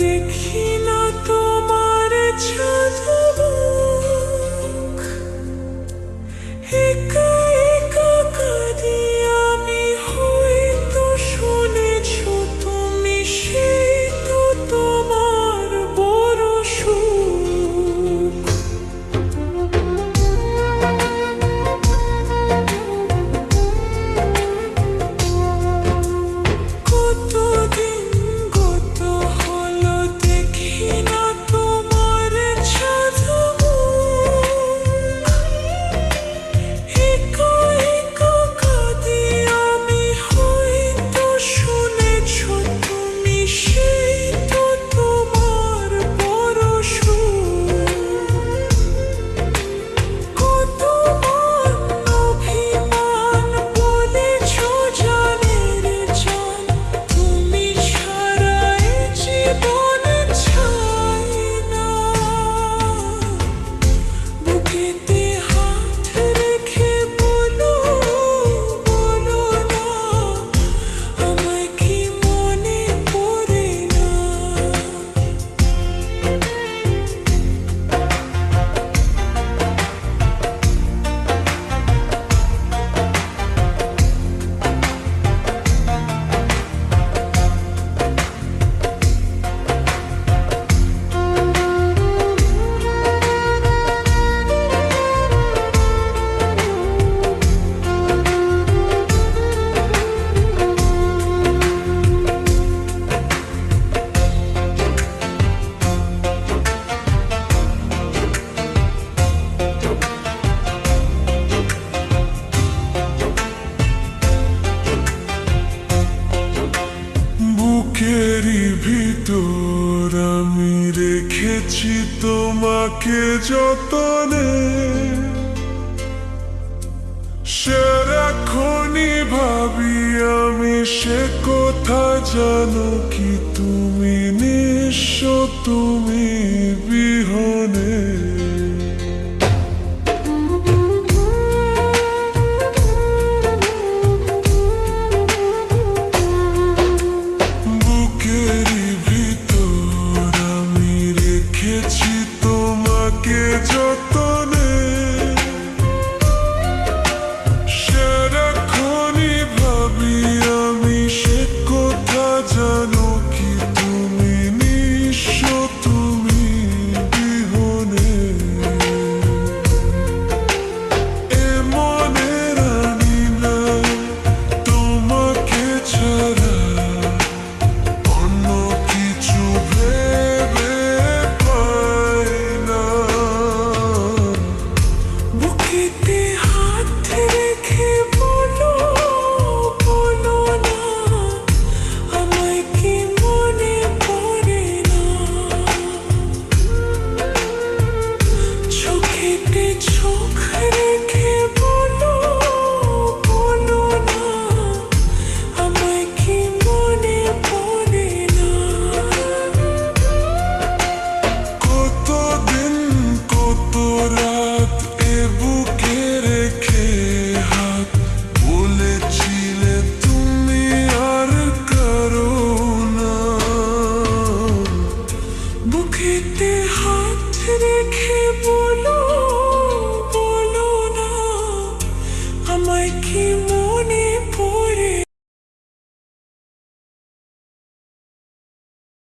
দেখি না তোমার ঝলক, একা একা কাঁদি আমি, হয়তো শুনেছ তুমি, সেই তো তোমার বড় সুখ। কতদিন গত হলো দেখি না তোমার ঝলক, একা একা কাঁদি আমি, হয়তো শুনেছ তুমি, সেই তো তোমার বড় সুখ। কতবার অভিমান বলেছ জানের জান, তুমি ছাড়া এ জীবন চাই না। বুকেতে হাত রেখে বলো, বলো না, আমায় কি মনে পড়ে না। বুকেরই ভিতর আমি রেখেছি তোমাকে যতনে, সারাক্ষণই ভাবি আমি, সে কথা জানো কি তুমি, নিঃস্ব তুমি বিহনে। বুকেরই ভিতর আমি রেখেছি তোমাকে যতনে, সারাক্ষণই ভাবি আমি, সে কথা জানো কি তুমি, নিঃস্ব তুমি বিহনে। এ মনে রানি না তোমাকে ছাড়া, অন্য কিছু ভেবে পাই না। বুকেতে হাত রেখে বলো, বলো না, আমায় কি মনে পড়ে না। চোখেতে চোখ রেখে বলো, বলো না, আমায় কি মনে পড়ে না। কতদিন কত রাত এ বুকে রেখে হাত, বলেছিলে তুমি আর কারো না। বুকেতে হাত রেখে বলো,